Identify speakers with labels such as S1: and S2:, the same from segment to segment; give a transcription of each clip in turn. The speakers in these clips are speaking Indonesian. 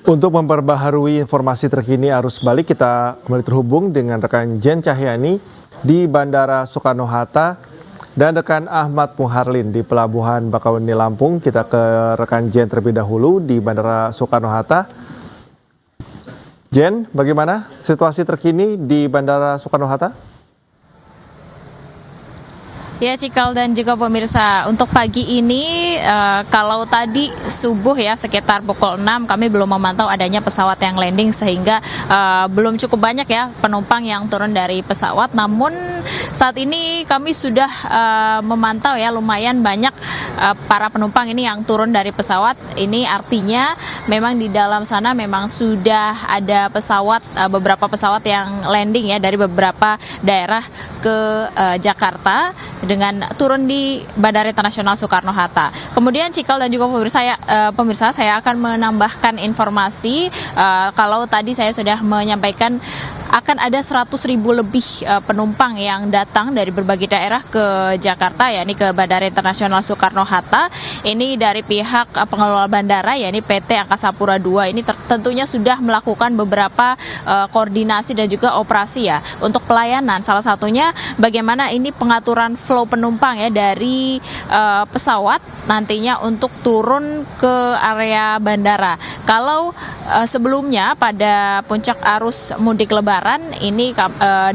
S1: Untuk memperbaharui informasi terkini arus balik, kita kembali terhubung dengan rekan Jen Cahyani di Bandara Soekarno-Hatta dan rekan Ahmad Muharlin di Pelabuhan Bakauheni Lampung. Kita ke rekan Jen terlebih dahulu di Bandara Soekarno-Hatta. Jen, bagaimana situasi terkini di Bandara Soekarno-Hatta?
S2: Ya Cikal dan juga pemirsa, untuk pagi ini kalau tadi subuh ya sekitar pukul 6 kami belum memantau adanya pesawat yang landing sehingga belum cukup banyak ya penumpang yang turun dari pesawat. Namun saat ini kami sudah memantau ya lumayan banyak para penumpang ini yang turun dari pesawat. Ini artinya memang di dalam sana memang sudah ada pesawat, beberapa pesawat yang landing ya dari beberapa daerah ke Jakarta dengan turun di Bandara Internasional Soekarno-Hatta. Kemudian Cikal dan juga pemirsa, saya akan menambahkan informasi kalau tadi saya sudah menyampaikan akan ada 100.000 lebih penumpang yang datang dari berbagai daerah ke Jakarta, yakni ke Bandara Internasional Soekarno-Hatta. Ini dari pihak pengelola bandara, yakni PT Angkasa Pura II. Ini tentunya sudah melakukan beberapa koordinasi dan juga operasi ya untuk pelayanan. Salah satunya bagaimana ini pengaturan flow penumpang ya dari pesawat nantinya untuk turun ke area bandara. Kalau sebelumnya pada puncak arus mudik lebaran ini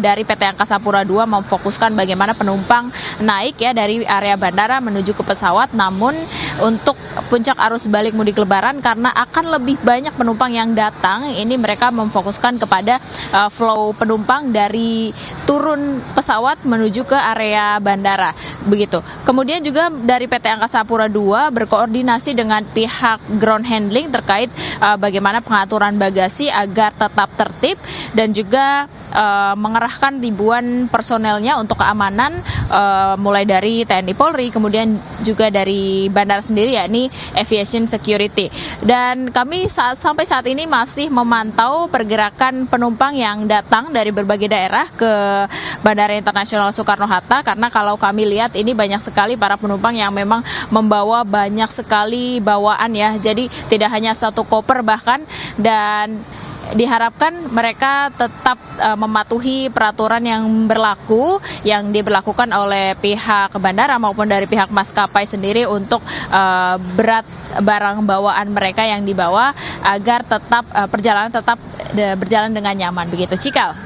S2: dari PT Angkasa Pura II memfokuskan bagaimana penumpang naik ya dari area bandara menuju ke pesawat. Namun untuk puncak arus balik mudik lebaran karena akan lebih banyak penumpang yang datang, ini mereka memfokuskan kepada flow penumpang dari turun pesawat menuju ke area bandara. Begitu. Kemudian juga dari PT Angkasa Pura II berkoordinasi dengan pihak ground handling terkait bagaimana pengaturan bagasi agar tetap tertib dan juga mengerahkan ribuan personelnya untuk keamanan mulai dari TNI Polri kemudian juga dari bandara sendiri yakni Aviation Security. Dan kami sampai saat ini masih memantau pergerakan penumpang yang datang dari berbagai daerah ke Bandara Internasional Soekarno-Hatta karena kalau kami lihat ini banyak sekali para penumpang yang memang membawa banyak sekali bawaan ya. Jadi tidak hanya satu koper bahkan, dan diharapkan mereka tetap mematuhi peraturan yang berlaku yang diberlakukan oleh pihak bandara maupun dari pihak maskapai sendiri untuk berat barang bawaan mereka yang dibawa agar tetap perjalanan tetap berjalan dengan nyaman. Begitu Cikal.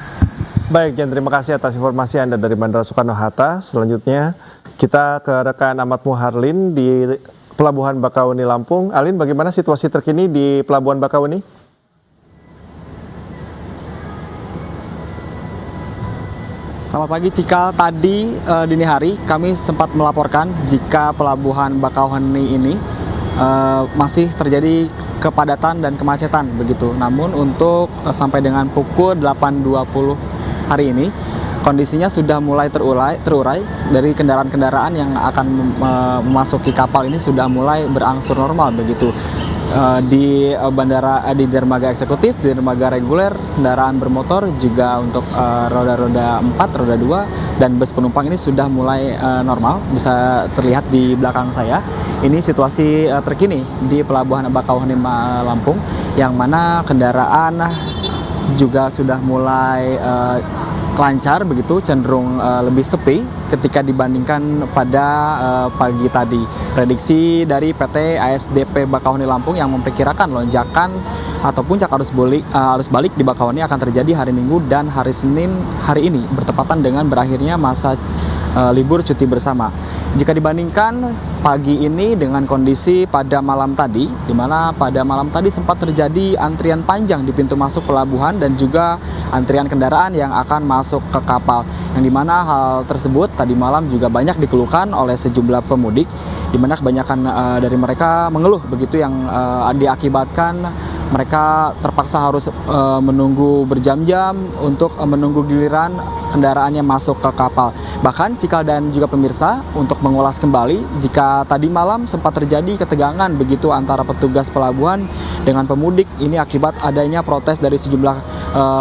S1: Baik Jen, terima kasih atas informasi Anda dari Bandara Soekarno-Hatta. Selanjutnya kita ke rekan Ahmad Muharlin di Pelabuhan Bakauheni Lampung. Alin, bagaimana situasi terkini di Pelabuhan Bakauheni?
S3: Selamat pagi Cikal, tadi dini hari kami sempat melaporkan jika Pelabuhan Bakauheni ini masih terjadi kepadatan dan kemacetan begitu. Namun untuk sampai dengan pukul 8.20 hari ini kondisinya sudah mulai terurai dari kendaraan-kendaraan yang akan memasuki kapal ini sudah mulai berangsur normal begitu. Di bandara, di dermaga eksekutif, di dermaga reguler, kendaraan bermotor juga untuk roda-roda 4, roda 2 dan bus penumpang ini sudah mulai normal. Bisa terlihat di belakang saya. Ini situasi terkini di Pelabuhan Bakauheni Lampung yang mana kendaraan juga sudah mulai lancar begitu, cenderung lebih sepi ketika dibandingkan pada pagi tadi. Prediksi dari PT ASDP Bakauheni Lampung yang memperkirakan lonjakan atau puncak arus balik di Bakauheni akan terjadi hari Minggu dan hari Senin hari ini bertepatan dengan berakhirnya masa libur cuti bersama. Jika dibandingkan pagi ini dengan kondisi pada malam tadi, di mana pada malam tadi sempat terjadi antrian panjang di pintu masuk pelabuhan dan juga antrian kendaraan yang akan masuk ke kapal, yang dimana hal tersebut tadi malam juga banyak dikeluhkan oleh sejumlah pemudik, di mana kebanyakan dari mereka mengeluh begitu yang diakibatkan mereka terpaksa harus menunggu berjam-jam untuk menunggu giliran kendaraannya masuk ke kapal. Bahkan Cikal dan juga pemirsa, untuk mengulas kembali jika tadi malam sempat terjadi ketegangan begitu antara petugas pelabuhan dengan pemudik ini akibat adanya protes dari sejumlah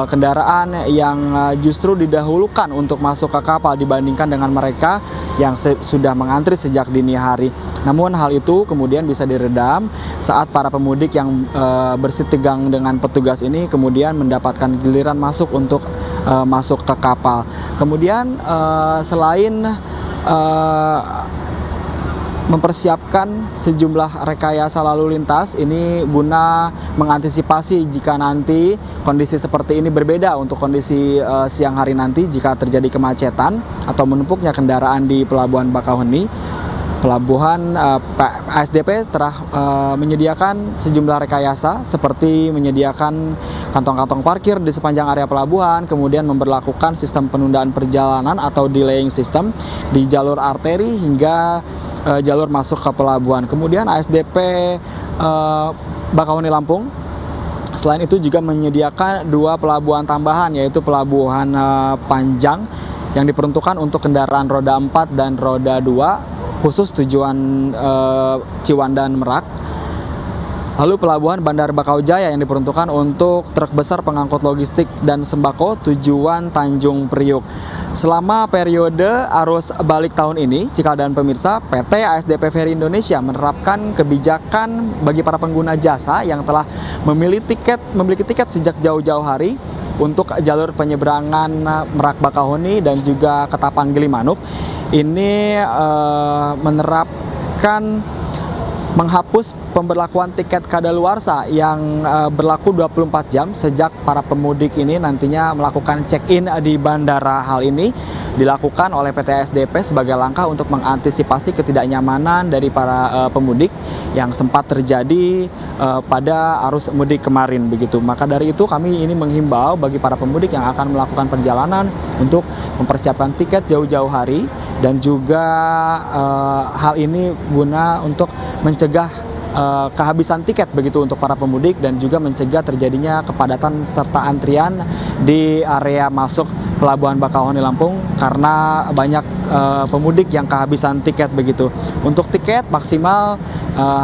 S3: kendaraan yang justru didahulukan untuk masuk ke kapal dibandingkan dengan mereka yang sudah mengantri sejak dini hari. Namun hal itu kemudian bisa diredam saat para pemudik yang posisi tegang dengan petugas ini kemudian mendapatkan giliran masuk untuk masuk ke kapal. Kemudian selain mempersiapkan sejumlah rekayasa lalu lintas ini guna mengantisipasi jika nanti kondisi seperti ini berbeda untuk kondisi siang hari nanti jika terjadi kemacetan atau menumpuknya kendaraan di Pelabuhan Bakauheni. Pelabuhan ASDP telah menyediakan sejumlah rekayasa seperti menyediakan kantong-kantong parkir di sepanjang area pelabuhan, kemudian memberlakukan sistem penundaan perjalanan atau delaying system di jalur arteri hingga jalur masuk ke pelabuhan. Kemudian ASDP Bakauheni Lampung selain itu juga menyediakan 2 pelabuhan tambahan, yaitu Pelabuhan Panjang yang diperuntukkan untuk kendaraan roda 4 dan roda 2 khusus tujuan Ciwandan Merak. Lalu Pelabuhan Bandar Bakaujaya yang diperuntukkan untuk truk besar pengangkut logistik dan sembako tujuan Tanjung Priuk. Selama periode arus balik tahun ini, Cikal dan pemirsa, PT ASDP Ferry Indonesia menerapkan kebijakan bagi para pengguna jasa yang telah memiliki tiket sejak jauh-jauh hari untuk jalur penyeberangan Merak Bakauheni dan juga Ketapang Gilimanuk. Ini menerapkan menghapus pemberlakuan tiket kadaluarsa yang berlaku 24 jam sejak para pemudik ini nantinya melakukan check-in di bandara. Hal ini dilakukan oleh PT ASDP sebagai langkah untuk mengantisipasi ketidaknyamanan dari para pemudik yang sempat terjadi pada arus mudik kemarin begitu. Maka dari itu kami ini menghimbau bagi para pemudik yang akan melakukan perjalanan untuk mempersiapkan tiket jauh-jauh hari dan juga hal ini guna untuk mencegah kehabisan tiket begitu untuk para pemudik dan juga mencegah terjadinya kepadatan serta antrian di area masuk Pelabuhan Bakauheni Lampung karena banyak pemudik yang kehabisan tiket begitu. Untuk tiket maksimal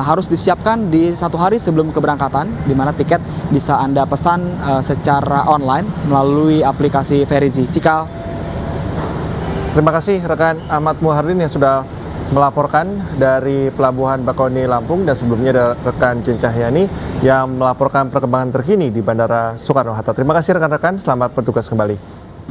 S3: harus disiapkan di 1 hari sebelum keberangkatan, di mana tiket bisa Anda pesan secara online melalui aplikasi Verizi. Cikal.
S1: Terima kasih rekan Ahmad Muharlin yang sudah melaporkan dari Pelabuhan Bakauheni Lampung, dan sebelumnya ada rekan Jen Cahyani yang melaporkan perkembangan terkini di Bandara Soekarno-Hatta. Terima kasih rekan-rekan, selamat bertugas kembali.